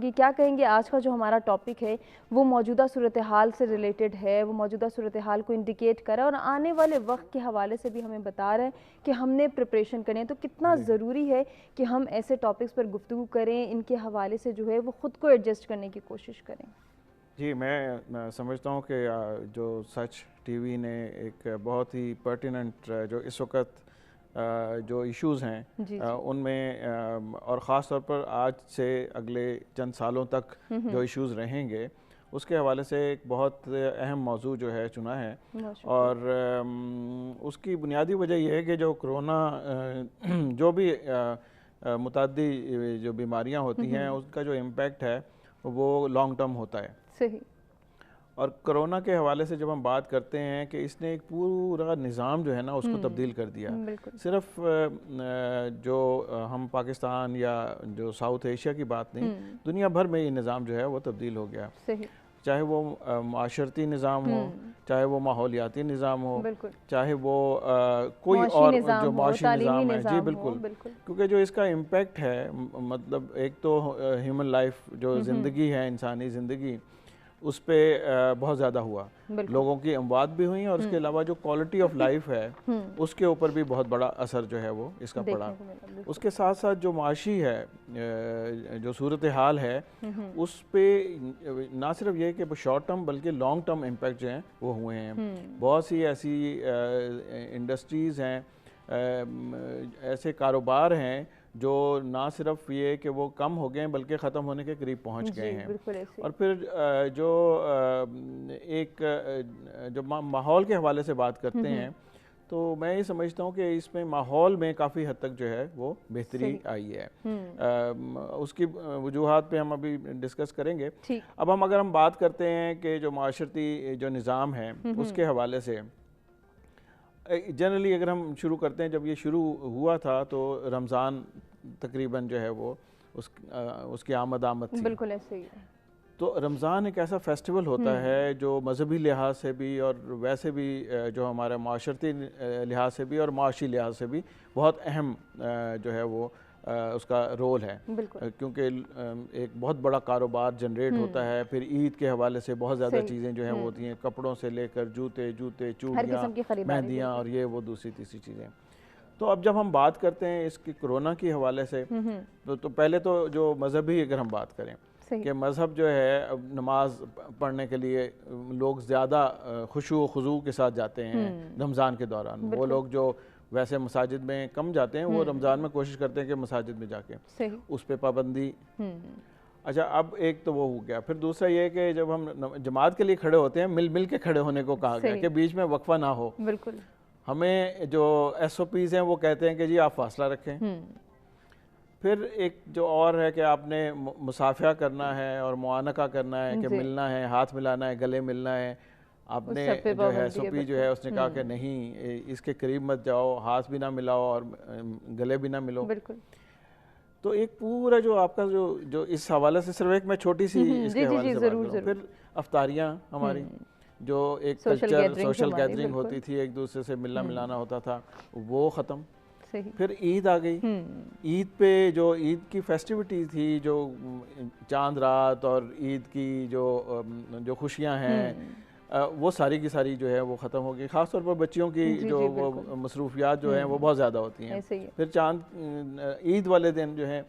کہ کیا کہیں گے آج کا جو ہمارا ٹاپک ہے وہ موجودہ صورتحال سے ریلیٹڈ ہے، وہ موجودہ صورتحال کو انڈیکیٹ کر رہا ہے اور آنے والے وقت کے حوالے سے بھی ہمیں بتا رہے ہیں کہ ہم نے پریپریشن کریں تو کتنا ضروری ہے کہ ہم ایسے ٹاپکس پر گفتگو کریں، ان کے حوالے سے جو ہے وہ خود کو ایڈجسٹ کرنے کی کوشش کریں۔ جی میں سمجھتا ہوں کہ جو سچ ٹی وی نے ایک بہت ہی پرٹیننٹ جو اس وقت جو ایشوز ہیں ان میں اور خاص طور پر آج سے اگلے چند سالوں تک جو ایشوز رہیں گے اس کے حوالے سے ایک بہت اہم موضوع جو ہے چنا ہے، اور اس کی بنیادی وجہ یہ ہے کہ جو کرونا جو بھی متعدی جو بیماریاں ہوتی ہیں اس کا جو امپیکٹ ہے وہ لانگ ٹرم ہوتا ہے۔ صحیح۔ اور کرونا کے حوالے سے جب ہم بات کرتے ہیں کہ اس نے ایک پورا نظام جو ہے نا اس کو تبدیل کر دیا، صرف جو ہم پاکستان یا جو ساؤتھ ایشیا کی بات نہیں، دنیا بھر میں یہ نظام جو ہے وہ تبدیل ہو گیا، چاہے وہ معاشرتی نظام ہو، چاہے وہ ماحولیاتی نظام ہو، چاہے وہ کوئی اور جو معاشی نظام ہے۔ جی بالکل، کیونکہ جو اس کا امپیکٹ ہے، مطلب ایک تو ہیومن لائف جو زندگی ہے، انسانی زندگی، اس پہ بہت زیادہ ہوا، لوگوں کی اموات بھی ہوئیں، اور اس کے علاوہ جو کوالٹی آف لائف ہے اس کے اوپر بھی بہت بڑا اثر جو ہے وہ اس کا پڑا۔ اس کے ساتھ ساتھ جو معاشی ہے، جو صورتحال ہے، اس پہ نہ صرف یہ کہ شارٹ ٹرم بلکہ لانگ ٹرم امپیکٹ جو ہیں وہ ہوئے ہیں۔ بہت سی ایسی انڈسٹریز ہیں، ایسے کاروبار ہیں جو نہ صرف یہ کہ وہ کم ہو گئے ہیں بلکہ ختم ہونے کے قریب پہنچ گئے ہیں۔ اور پھر جو ایک جو ماحول کے حوالے سے بات کرتے ہیں تو میں یہ سمجھتا ہوں کہ اس میں ماحول میں کافی حد تک جو ہے وہ بہتری آئی ہے۔ اس کی وجوہات پہ ہم ابھی ڈسکس کریں گے۔ اب اگر ہم بات کرتے ہیں کہ جو معاشرتی جو نظام ہے اس کے حوالے سے جنرلی اگر ہم شروع کرتے ہیں، جب یہ شروع ہوا تھا تو رمضان تقریباً جو ہے وہ اس کی آمد تھی۔ بالکل ایسے ہی ہے۔ تو رمضان ایک ایسا فیسٹیول ہوتا ہے جو مذہبی لحاظ سے بھی اور ویسے بھی جو ہمارا معاشرتی لحاظ سے بھی اور معاشی لحاظ سے بھی بہت اہم جو ہے وہ اس کا رول ہے، کیونکہ ایک بہت بڑا کاروبار جنریٹ ہوتا ہے۔ پھر عید کے حوالے سے بہت زیادہ چیزیں جو ہیں وہ ہوتی ہیں، کپڑوں سے لے کر جوتے چوڑیاں، مہندیاں اور یہ وہ دوسری تیسری چیزیں۔ تو اب جب ہم بات کرتے ہیں اس کی کرونا کے حوالے سے تو پہلے تو جو مذہبی اگر ہم بات کریں کہ مذہب جو ہے نماز پڑھنے کے لیے لوگ زیادہ خشوع و خضوع کے ساتھ جاتے ہیں رمضان کے دوران۔ وہ لوگ جو ویسے مساجد میں کم جاتے ہیں وہ رمضان میں کوشش کرتے ہیں کہ مساجد میں جا کے اس پہ پابندی۔ اچھا، اب ایک تو وہ ہو گیا، پھر دوسرا یہ کہ جب ہم جماعت کے لیے کھڑے ہوتے ہیں مل کے کھڑے ہونے کو کہا گیا کہ بیچ میں وقفہ نہ ہو۔ ہمیں جو ایس او پیز ہیں وہ کہتے ہیں کہ جی آپ فاصلہ رکھیں۔ پھر ایک جو اور ہے کہ آپ نے مصافحہ کرنا ہے اور معانقہ کرنا ہے، کہ ملنا ہے، ہاتھ ملانا ہے، گلے ملنا ہے۔ آپ نے جو ہے ایس او پی جو ہے اس نے کہا کہ نہیں، اس کے قریب مت جاؤ، ہاتھ بھی نہ ملاؤ اور گلے بھی نہ ملو۔ تو ایک پورا جو آپ کا جو اس حوالے سے صرف ایک میں چھوٹی سی اس کے حوالے سے بات کروں۔ پھر افطاریاں ہماری جو ایک کلچر سوشل گیدرنگ ہوتی تھی، ایک دوسرے سے ملنا ملانا ہوتا تھا، وہ ختم۔ پھر عید آ گئی۔ عید پہ جو عید کی فیسٹیوٹی تھی، جو چاند رات اور عید کی جو خوشیاں ہیں وہ ساری کی ساری جو ہے وہ ختم ہو گئی۔ خاص طور پر بچیوں کی جو وہ مصروفیات جو ہیں وہ بہت زیادہ ہوتی ہیں۔ پھر عید والے دن جو ہے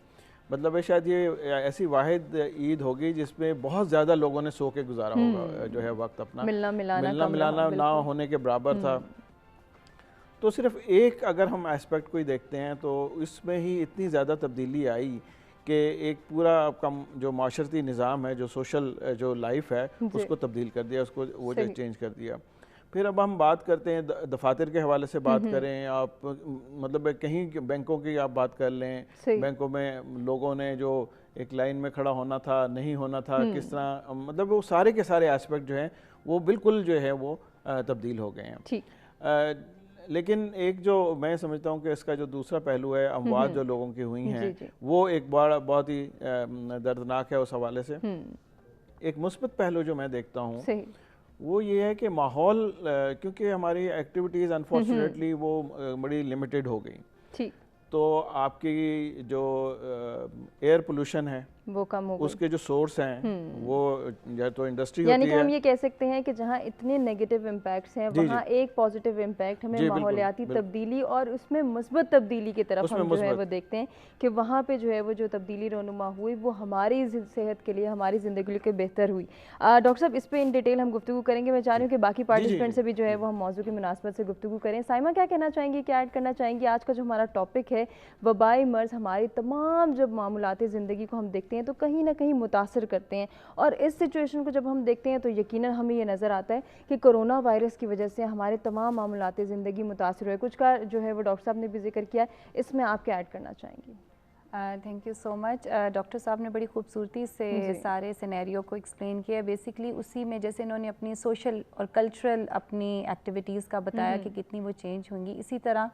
مطلب شاید یہ ایسی واحد عید ہوگی جس میں بہت زیادہ لوگوں نے سو کے گزارا ہوگا جو ہے وقت اپنا، ملنا ملانا نہ ہونے کے برابر تھا۔ تو صرف ایک اگر ہم ایسپیکٹ کو ہی دیکھتے ہیں تو اس میں ہی اتنی زیادہ تبدیلی آئی کہ ایک پورا جو معاشرتی نظام ہے، جو سوشل جو لائف ہے اس کو تبدیل کر دیا، اس کو وہ چینج کر دیا۔ پھر اب ہم بات کرتے ہیں دفاتر کے حوالے سے بات کریں، آپ مطلب کہیں بینکوں کی آپ بات کر لیں، بینکوں میں لوگوں نے جو ایک لائن میں کھڑا ہونا تھا، نہیں ہونا تھا، کس طرح مطلب وہ سارے کے سارے ایسپیکٹ جو ہیں وہ بالکل جو ہے وہ تبدیل ہو گئے ہیں۔ لیکن ایک جو میں سمجھتا ہوں کہ اس کا جو دوسرا پہلو ہے، اموات جو لوگوں کی ہوئی ہیں وہ ایک بہت ہی دردناک ہے اس حوالے سے۔ ایک مثبت پہلو جو میں دیکھتا ہوں وہ یہ ہے کہ ماحول، کیونکہ ہماری ایکٹیویٹیز انفارچونیٹلی وہ بڑی لمیٹڈ ہو گئی، تو آپ کی جو ایئر پولوشن ہے وہ کم ہو گئی. اس کے جو سورس ہیں وہ یا تو انڈسٹری یعنی ہوتی کہ ہے. ہم یہ کہہ سکتے ہیں کہ جہاں اتنے نیگیٹو امپیکٹس ہیں وہاں ایک پازیٹیو امپیکٹ ہمیں ماحولیاتی تبدیلی اور اس میں مثبت تبدیلی کی طرف ہم جو ہے وہ دیکھتے ہیں کہ وہاں پہ جو ہے وہ جو تبدیلی رونما ہوئی وہ ہماری صحت کے لیے, ہماری زندگی کے لیے بہتر ہوئی. ڈاکٹر صاحب اس پہ ان ڈیٹیل ہم گفتگو کریں گے. میں چاہ رہی ہوں کہ باقی پارٹیسپینٹ سے بھی جو ہے وہ ہم موضوع کی مناسبت سے گفتگو کریں. سائمہ کیا کہنا چاہیں گی, کیا ایڈ کرنا چاہیں گی؟ آج کا جو ہمارا ٹاپک ہے وبائی مرض ہماری تمام جب معمولاتی زندگی کو ہم دیکھتے ہیں تو کہیں نہ کہیں متاثر کرتے ہیں, اور اس سچویشن کو جب ہم دیکھتے ہیں تو یقیناً ہمیں یہ نظر آتا ہے کہ کرونا وائرس کی وجہ سے ہمارے تمام معمولاتی زندگی متاثر ہوئے. کچھ کا جو ہے وہ ڈاکٹر صاحب نے بھی ذکر کیا ہے, اس میں آپ کیا ایڈ کرنا چاہیں گی؟ Thank you so much. Doctor صاحب نے بڑی خوبصورتی سے سارے سینیریو کو ایکسپلین کیا. بیسکلی اسی میں جیسے انہوں نے اپنی سوشل اور کلچرل اپنی ایکٹیویٹیز کا بتایا کہ کتنی وہ چینج ہوں گی, اسی طرح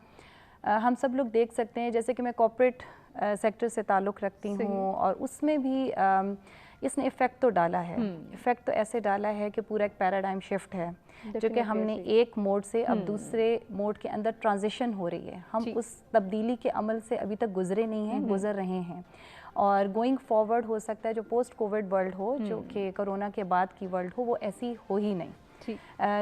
ہم سب لوگ دیکھ سکتے ہیں. جیسے کہ میں کارپوریٹ سیکٹر سے تعلق رکھتی ہوں اور اس میں بھی اس نے افیکٹ تو ڈالا ہے. افیکٹ تو ایسے ڈالا ہے کہ پورا ایک پیراڈائم شفٹ ہے جو کہ ہم نے ایک موڈ سے اب دوسرے موڈ کے اندر ٹرانزیشن ہو رہی ہے. ہم اس تبدیلی کے عمل سے ابھی تک گزرے نہیں ہیں, گزر رہے ہیں, اور گوئنگ فارورڈ ہو سکتا ہے جو پوسٹ کووڈ ورلڈ ہو, جو کہ کرونا کے بعد کی ورلڈ ہو, وہ ایسی ہو ہی نہیں.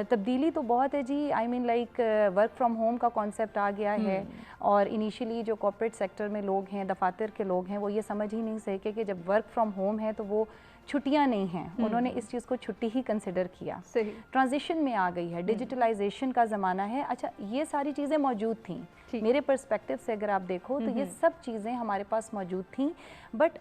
تبدیلی تو بہت ہے جی. آئی مین لائک ورک فرام ہوم کا کانسیپٹ آ گیا ہے, اور انیشیلی جو کارپوریٹ سیکٹر میں لوگ ہیں, دفاتر کے لوگ ہیں, وہ یہ سمجھ ہی نہیں سکے کہ جب ورک فرام ہوم ہے تو وہ چھٹیاں نہیں ہیں. انہوں نے اس چیز کو چھٹی ہی کنسیڈر کیا. ٹرانزیشن میں آ گئی ہے, ڈیجیٹلائزیشن کا زمانہ ہے. اچھا یہ ساری چیزیں موجود تھیں میرے پرسپیکٹیو سے اگر آپ دیکھو تو یہ سب چیزیں ہمارے پاس موجود تھیں, بٹ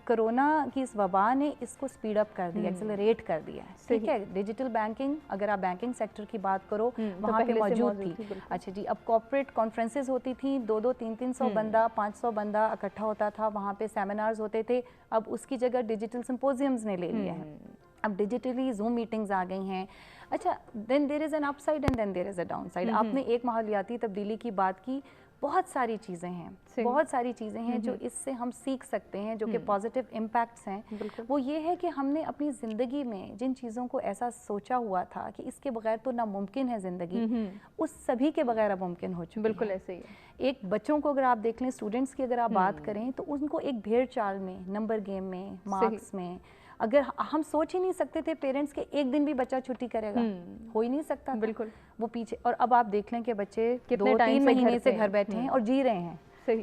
کرونا کی اس وبا نے اس کو سپیڈ اپ کر دیا, ایکسلریٹ کر دیا ہے. ٹھیک ہے, ڈیجیٹل بینکنگ اگر آپ بینکنگ سیکٹر کی بات کرو وہاں پہ موجود تھی. اچھا جی, اب کارپوریٹ کانفرنسز ہوتی تھیں, 200-300 بندہ 500 بندہ اکٹھا ہوتا تھا, وہاں پہ سیمینارز ہوتے تھے. اب اس کی جگہ ڈیجیٹل سمپوزیمز نے لے لیا ہے. اب ڈیجیٹلی زوم میٹنگز آ گئی ہیں. اچھا then there is an up side and then there is a down side. آپ نے ایک ماحولیاتی تبدیلی کی بات کی, بہت ساری چیزیں ہیں, بہت ساری چیزیں ہیں جو اس سے ہم سیکھ سکتے ہیں, جو کہ پازیٹیو امپیکٹس ہیں. وہ یہ ہے کہ ہم نے اپنی زندگی میں جن چیزوں کو ایسا سوچا ہوا تھا کہ اس کے بغیر تو ناممکن ہے زندگی, اس سبھی کے بغیر اب ممکن ہو چکی. بالکل ایسے ہی ہے. ایک بچوں کو اگر آپ دیکھ لیں, اسٹوڈنٹس کی اگر آپ بات کریں تو ان کو ایک بھیڑ چال میں, نمبر گیم میں, مارکس میں, اگر ہم سوچ ہی نہیں سکتے تھے پیرنٹس کے ایک دن بھی بچہ چھٹی کرے گا, ہو ہی نہیں سکتا. بالکل وہ پیچھے. اور اب آپ دیکھ لیں کہ بچے 2-3 مہینے سے گھر بیٹھے ہیں اور جی رہے ہیں.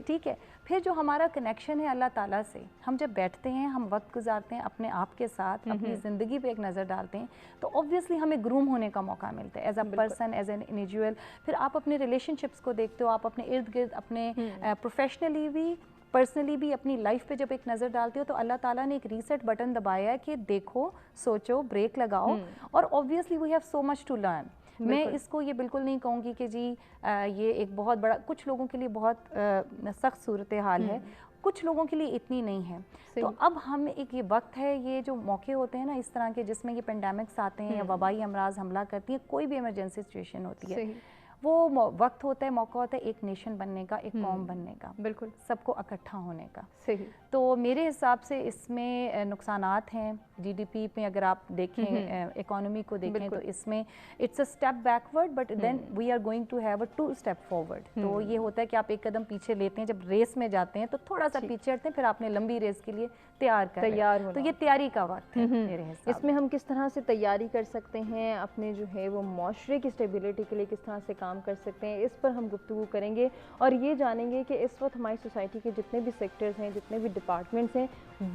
ٹھیک ہے, پھر جو ہمارا کنیکشن ہے اللہ تعالیٰ سے, ہم جب بیٹھتے ہیں, ہم وقت گزارتے ہیں اپنے آپ کے ساتھ, اپنی زندگی پہ ایک نظر ڈالتے ہیں, تو اوبویسلی ہمیں گروم ہونے کا موقع ملتا ہے as a person, as an individual. پھر آپ اپنے ریلیشن شپس کو دیکھتے ہو, آپ اپنے ارد گرد اپنے پروفیشنلی بھی پرسنلی بھی اپنی لائف پہ جب ایک نظر ڈالتے ہو تو اللہ تعالیٰ نے ایک ریسیٹ بٹن دبایا ہے کہ دیکھو, سوچو, بریک لگاؤ. اور obviously we have so much to learn. میں اس کو یہ بالکل نہیں کہوں گی کہ جی یہ ایک بہت بڑا, کچھ لوگوں کے لیے بہت سخت صورتحال ہے, کچھ لوگوں کے لیے اتنی نہیں ہے. تو اب ہم ایک یہ وقت ہے, یہ جو موقع ہوتے ہیں نا اس طرح کے جس میں یہ پینڈیمکس آتے ہیں یا وبائی امراض حملہ کرتی ہیں, کوئی بھی ایمرجنسی سچویشن ہوتی ہے, وہ وقت ہوتا ہے, موقع ہوتا ہے ایک نیشن بننے کا, ایک قوم بننے کا, بالکل سب کو اکٹھا ہونے کا. صحیح. تو میرے حساب سے اس میں نقصانات ہیں. جی ڈی پی میں اگر آپ دیکھیں, اکانومی کو دیکھیں, تو اس میں it's a step backward, but then we are going to have a 2 step forward. تو یہ ہوتا ہے کہ آپ ایک قدم پیچھے لیتے ہیں, جب ریس میں جاتے ہیں تو تھوڑا سا پیچھے ہٹتے ہیں, پھر آپ نے لمبی ریس کے لیے تیار ہونا. تو یہ تیاری کا وقت ہے میرے حساب. اس میں ہم کس طرح سے تیاری کر سکتے ہیں, اپنے جو ہے وہ معاشرے کی اسٹیبلٹی کے لیے کس طرح سے کام کر سکتے ہیں, اس پر ہم گفتگو کریں گے, اور یہ جانیں گے کہ اس وقت ہماری سوسائٹی کے جتنے بھی سیکٹرز ہیں, جتنے بھی ڈپارٹمنٹس ہیں,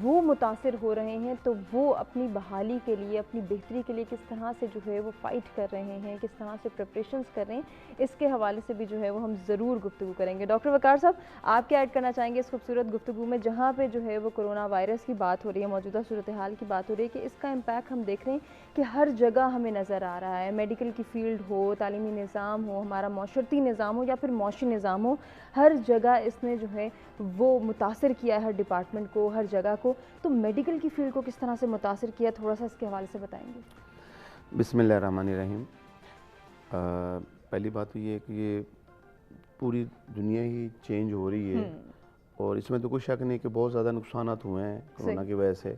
وہ متاثر ہو رہے ہیں, تو وہ اپنی بحالی کے لیے, اپنی بہتری کے لیے کس طرح سے جو ہے وہ فائٹ کر رہے ہیں, کس طرح سے پریپریشنز کر رہے ہیں, اس کے حوالے سے بھی جو ہے وہ ہم ضرور گفتگو کریں گے. ڈاکٹر وقار صاحب, آپ کیا ایڈ کرنا چاہیں گے اس خوبصورت گفتگو میں, جہاں پہ جو ہے وہ کرونا وائرس کی بات ہو رہی ہے, موجودہ صورتحال کی بات ہو رہی ہے, کہ اس کا امپیکٹ ہم دیکھ رہے ہیں کہ ہر جگہ ہمیں نظر آ رہا ہے, میڈیکل کی فیلڈ ہو, تعلیمی نظام ہو, ہمارا معاشرتی نظام ہو یا پھر معاشی نظام ہو, ہر جگہ اس نے جو ہے وہ متاثر کیا ہے, ہر ڈپارٹمنٹ کو, ہر جگہ کو. تو میڈیکل کی فیلڈ کو کس طرح سے متاثر کیا, تھوڑا سا اس کے حوالے سے بتائیں گے. بسم اللہ الرحمن الرحیم. پہلی بات تو یہ ہے کہ یہ پوری دنیا ہی چینج ہو رہی ہے, اور اس میں تو کوئی شک نہیں کہ بہت زیادہ نقصانات ہوئے ہیں کرونا کی وجہ سے,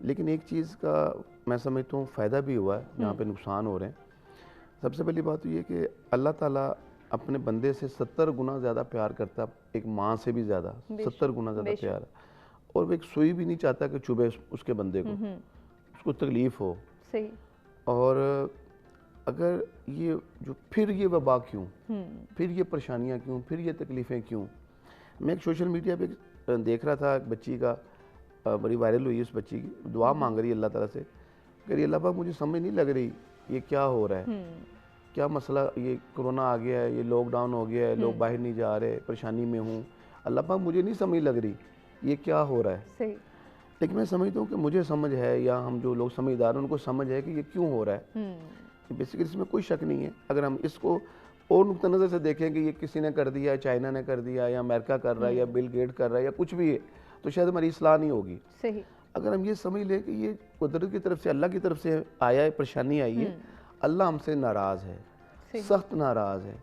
لیکن ایک چیز کا میں سمجھتا ہوں فائدہ بھی ہوا ہے جہاں پہ نقصان ہو رہے ہیں. سب سے پہلی بات تو یہ کہ اللہ تعالیٰ اپنے بندے سے 70 گنا زیادہ پیار کرتا ہے, ایک ماں سے بھی زیادہ, 70 گنا زیادہ پیار. اور وہ ایک سوئی بھی نہیں چاہتا کہ چبھے اس کے بندے کو، اس کو تکلیف ہو. صحیح. اور اگر یہ جو پھر یہ وبا کیوں، پھر یہ پریشانیاں کیوں، پھر یہ تکلیفیں کیوں. میں ایک سوشل میڈیا پہ دیکھ رہا تھا ایک بچی کا، بڑی وائرل ہوئی اس بچی کی، دعا مانگ رہی ہے اللہ تعالیٰ سے کہ اللہ پاک مجھے سمجھ نہیں لگ رہی یہ کیا ہو رہا ہے، کیا مسئلہ، یہ کرونا آ گیا ہے، یہ لاک ڈاؤن ہو گیا ہے، لوگ باہر نہیں جا رہے، پریشانی میں ہوں، اللہ پاک مجھے نہیں سمجھ لگ رہی یہ کیا ہو رہا ہے. صحیح. لیکن میں سمجھتا ہوں کہ مجھے سمجھ ہے، یا ہم جو لوگ سمجھدار ہیں ان کو سمجھ ہے کہ یہ کیوں ہو رہا ہے. بیسیکلی اس میں کوئی شک نہیں ہے. اگر ہم اس کو اور نقطہ نظر سے دیکھیں کہ یہ کسی نے کر دیا، چائنا نے کر دیا، یا امریکہ کر رہا ہے، یا بل گیٹ کر رہا ہے، یا کچھ بھی ہے، تو شاید ہماری اصلاح نہیں ہوگی. صحیح. اگر ہم یہ سمجھ لیں کہ یہ قدرت کی طرف سے، اللہ کی طرف سے آیا ہے، پریشانی آئی ہے، اللہ ہم سے ناراض ہے، سخت ناراض ہے.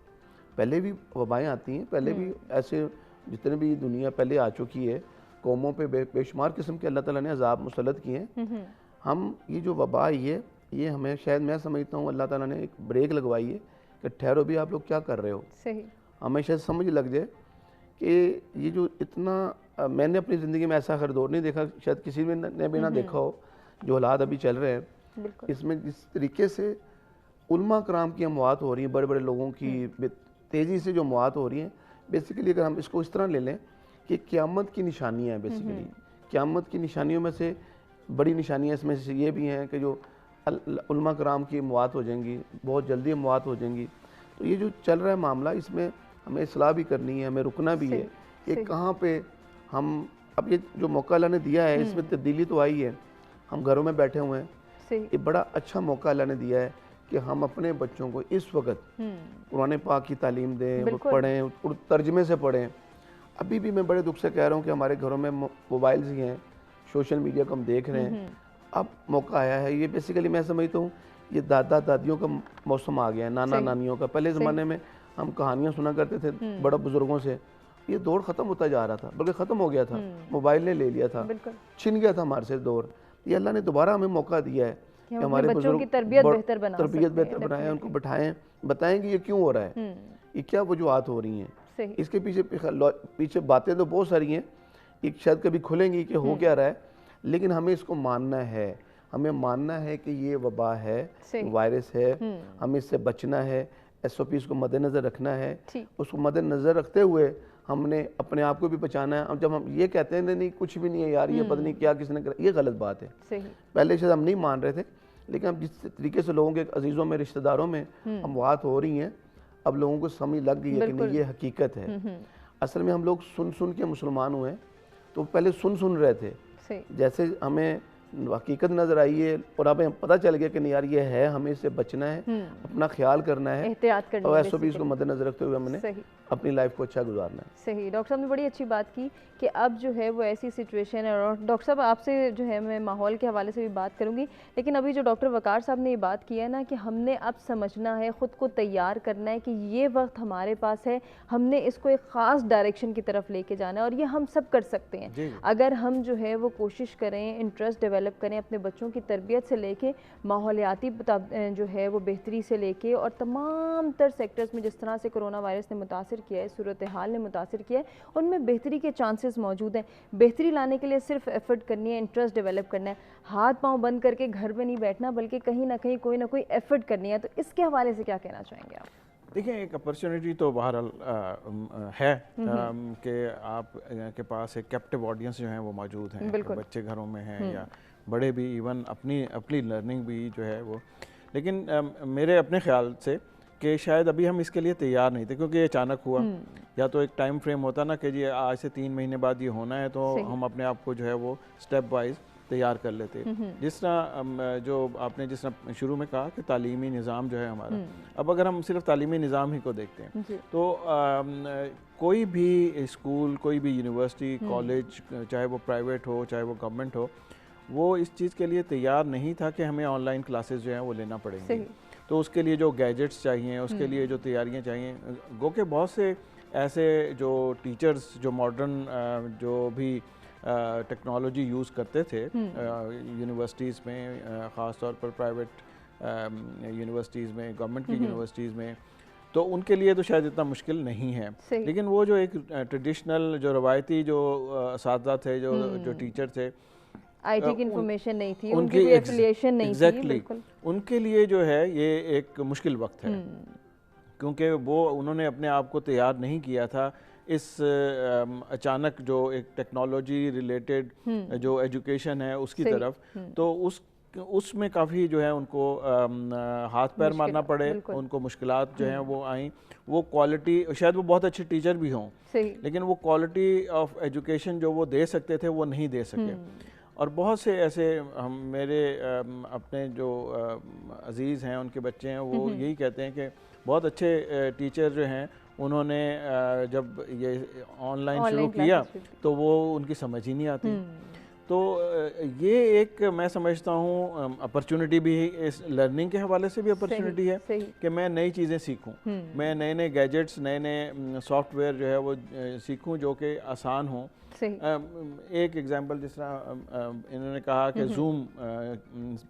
پہلے بھی وبائیں آتی ہیں، پہلے بھی ایسے جتنے بھی دنیا پہلے آ چکی ہے، قوموں پہ بے شمار قسم کے اللہ تعالیٰ نے عذاب مسلط کیے ہیں. ہم یہ جو وبا آئی ہے، یہ ہمیں شاید میں سمجھتا ہوں اللہ تعالیٰ نے ایک بریک لگوائی ہے کہ ٹھہرو بھی، آپ لوگ کیا کر رہے ہو. صحیح. ہمیں شاید سمجھ لگ جائے کہ یہ جو اتنا، میں نے اپنی زندگی میں ایسا ہر دور نہیں دیکھا، شاید کسی نے بھی نہ دیکھا ہو، جو حالات ابھی چل رہے ہیں اس میں جس طریقے سے علماء کرام کی اموات ہو رہی ہیں، بڑے بڑے لوگوں کی تیزی سے جو اموات ہو رہی ہیں. بیسیکلی اگر ہم اس کو اس طرح لے لیں کہ قیامت کی نشانیاں ہیں، بیسیکلی قیامت کی نشانیوں میں سے بڑی نشانیاں اس میں سے یہ بھی ہیں کہ جو علماء کرام کی اموات ہو جائیں گی، بہت جلدی اموات ہو جائیں گی. تو یہ جو چل رہا ہے معاملہ، اس میں ہمیں اصلاح بھی کرنی ہے، ہمیں رکنا بھی ہے کہ کہاں پہ ہم، اب یہ جو موقع اللہ نے دیا ہے اس میں تبدیلی تو آئی ہے. ہم گھروں میں بیٹھے ہوئے ہیں، یہ بڑا اچھا موقع اللہ نے دیا ہے کہ ہم اپنے بچوں کو اس وقت قرآن پاک کی تعلیم دیں، وہ پڑھیں، ترجمے سے پڑھیں. ابھی بھی میں بڑے دکھ سے کہہ رہا ہوں کہ ہمارے گھروں میں موبائلز ہی ہیں، سوشل میڈیا کو ہم دیکھ رہے ہیں. اب موقع آیا ہے، یہ بیسیکلی میں سمجھتا ہوں یہ دادا دادیوں کا موسم آ گیا ہے، نانا نانیوں کا. پہلے زمانے میں ہم کہانیاں سنا کرتے تھے بڑا بزرگوں سے، یہ دور ختم ہوتا جا رہا تھا، بلکہ ختم ہو گیا تھا، موبائل نے لے لیا تھا، چھن گیا تھا ہمارے سے دور. یہ اللہ نے دوبارہ ہمیں موقع دیا ہے کہ ہمارے بزرگ کی تربیت بہتر بنائیں، ان کو بٹھائیں، بتائیں کہ یہ کیوں ہو رہا ہے، یہ کیا وجوہات ہو رہی ہیں. اس کے پیچھے باتیں تو بہت ساری ہیں، ایک شاید کبھی کھلیں گی کہ ہو کیا رہا ہے، لیکن ہمیں اس کو ماننا ہے. ہمیں ماننا ہے کہ یہ وبا ہے، وائرس ہے، ہمیں اس سے بچنا ہے، ایس او پیز کو مد نظر رکھنا ہے. اس کو مد نظر رکھتے ہوئے ہم نے اپنے آپ کو بھی بچانا ہے. اور جب ہم یہ کہتے ہیں نہیں کچھ بھی نہیں ہے یار، یہ پتہ نہیں کیا کس نے کرا، یہ غلط بات ہے. پہلے شاید ہم نہیں مان رہے تھے، لیکن اب جس طریقے سے لوگوں کے عزیزوں میں، رشتہ داروں میں اموات ہو رہی ہیں، اب لوگوں کو سمجھ لگ گئی ہے کہ نہیں یہ حقیقت ہے. اصل میں ہم لوگ سن کے مسلمان ہوئے ہیں، تو پہلے سن رہے تھے، جیسے ہمیں حقیقت نظر آئی ہے اور اب ہمیں پتہ چل گیا کہ نہیں یار یہ ہے، ہمیں اس سے بچنا ہے، اپنا خیال کرنا ہے، احتیاط کرنا ہے، اور ایس او پیز کو مد نظر رکھتے ہوئے ہم نے اپنی لائف کو اچھا گزارنا ہے. صحیح. ڈاکٹر صاحب نے بڑی اچھی بات کی کہ اب جو ہے وہ ایسی سچویشن ہے. اور ڈاکٹر صاحب آپ سے جو ہے میں ماحول کے حوالے سے بھی بات کروں گی، لیکن ابھی جو ڈاکٹر وقار صاحب نے یہ بات کی ہے نا کہ ہم نے اب سمجھنا ہے، خود کو تیار کرنا ہے کہ یہ وقت ہمارے پاس ہے، ہم نے اس کو ایک خاص ڈائریکشن کی طرف لے کے جانا ہے، اور یہ ہم سب کر سکتے ہیں اگر ہم جو ہے وہ کوشش کریں، انٹرسٹ ڈیولپ کریں اپنے بچوں کی تربیت سے لے کے ماحولیاتی جو ہے وہ بہتری سے لے کے، اور تمام تر سیکٹرز میں جس طرح سے کرونا وائرس نے متاثر کیا ہے، صورتحال نے متاثر کیا ہے، ان میں بہتری کے چانسز موجود ہیں. بہتری لانے کے لیے صرف ایفرٹ کرنی ہے، انٹرسٹ ڈیولپ کرنا ہے، ہاتھ پاؤں بند کر کے گھر میں نہیں بیٹھنا، بلکہ کہیں نہ کہیں کوئی نہ کوئی ایفرٹ کرنی ہے. تو اس کے حوالے سے کیا کہنا چاہیں گے آپ؟ دیکھیں ایک اپرچونٹی تو بہرحال ہے کہ آپ کے پاس ایک کیپٹیو آڈینس جو ہیں وہ موجود ہیں، بچے گھروں میں ہیں یا بڑے بھی، ایون اپنی لرننگ بھی جو ہے وہ. لیکن میرے اپنے خیال سے کہ شاید ابھی ہم اس کے لیے تیار نہیں تھے، کیونکہ یہ اچانک ہوا. یا تو ایک ٹائم فریم ہوتا نا کہ جی آج سے 3 مہینے بعد یہ ہونا ہے، تو ہم اپنے آپ کو جو ہے وہ سٹیپ وائز تیار کر لیتے. جس طرح جو آپ نے جس طرح شروع میں کہا کہ تعلیمی نظام جو ہے ہمارا، اب اگر ہم صرف تعلیمی نظام ہی کو دیکھتے ہیں تو کوئی بھی اسکول، کوئی بھی یونیورسٹی، کالج، چاہے وہ پرائیویٹ ہو چاہے وہ گورنمنٹ ہو، وہ اس چیز کے لیے تیار نہیں تھا کہ ہمیں آن لائن کلاسز جو ہیں وہ لینا پڑیں گی. تو اس کے لیے جو گیجٹس چاہیے، اس کے لیے جو تیاریاں چاہیے، گو کہ بہت سے ایسے جو ٹیچرز جو ماڈرن جو بھی ٹیکنالوجی یوز کرتے تھے یونیورسٹیز میں، خاص طور پر پرائیویٹ یونیورسٹیز میں، گورنمنٹ کی یونیورسٹیز میں، تو ان کے لیے تو شاید اتنا مشکل نہیں ہے. لیکن وہ جو ایک ٹریڈیشنل جو روایتی جو اساتذہ تھے, جو ٹیچر تھے, آئی ٹی کی انفارمیشن نہیں تھی, ان کی کوئی ایفیلیشن نہیں تھی, بالکل ان کے لیے جو ہے یہ ایک مشکل وقت ہے, کیونکہ انہوں نے اپنے آپ کو تیار نہیں کیا تھا اس اچانک جو ایک ٹیکنالوجی ریلیٹڈ جو ایجوکیشن ہے اس کی طرف. تو اس میں کافی جو ہے ان کو ہاتھ پیر مارنا پڑے, ان کو مشکلات جو ہیں وہ آئیں. وہ کوالٹی, شاید وہ بہت اچھے ٹیچر بھی ہوں, لیکن وہ کوالٹی آف ایجوکیشن جو وہ دے سکتے تھے وہ نہیں دے سکے. اور بہت سے ایسے میرے اپنے جو عزیز ہیں, ان کے بچے ہیں, وہ یہی کہتے ہیں کہ بہت اچھے ٹیچر جو ہیں انہوں نے جب یہ آن لائن شروع کیا تو وہ ان کی سمجھ ہی نہیں آتی. تو یہ ایک میں سمجھتا ہوں اپرچونٹی بھی ہے, اس لرننگ کے حوالے سے بھی اپرچونٹی ہے کہ میں نئی چیزیں سیکھوں, میں نئے گیجٹس, نئے سافٹ ویئر جو ہے وہ سیکھوں جو کہ آسان ہوں. ایک ایگزامپل جس طرح انہوں نے کہا کہ زوم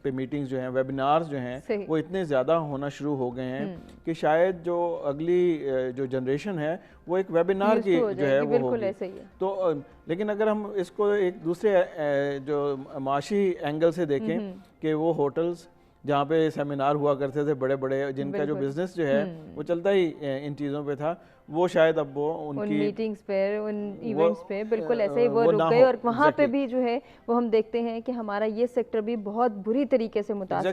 پہ میٹنگز جو ہیں, ویبینارز جو ہیں, وہ اتنے زیادہ ہونا شروع ہو گئے ہیں کہ شاید جو اگلی جو جنریشن ہے وہ ایک ویبینار کی جو ہے وہ ہوگی. تو لیکن اگر ہم اس کو ایک دوسرے جو معاشی اینگل سے دیکھیں کہ وہ ہوٹلز جہاں پہ سیمینار ہوا کرتے تھے بڑے بڑے, جن کا جو بزنس جو ہے وہ چلتا ہی ان چیزوں پہ تھا, وہ شاید اب وہ ان کی میٹنگز پہ, ان ایونٹس پہ بالکل ایسے ہی وہ رک گئے. اور وہاں پہ بھی جو ہے وہ ہم دیکھتے ہیں کہ ہمارا یہ سیکٹر بھی بہت بری طریقے سے متاثر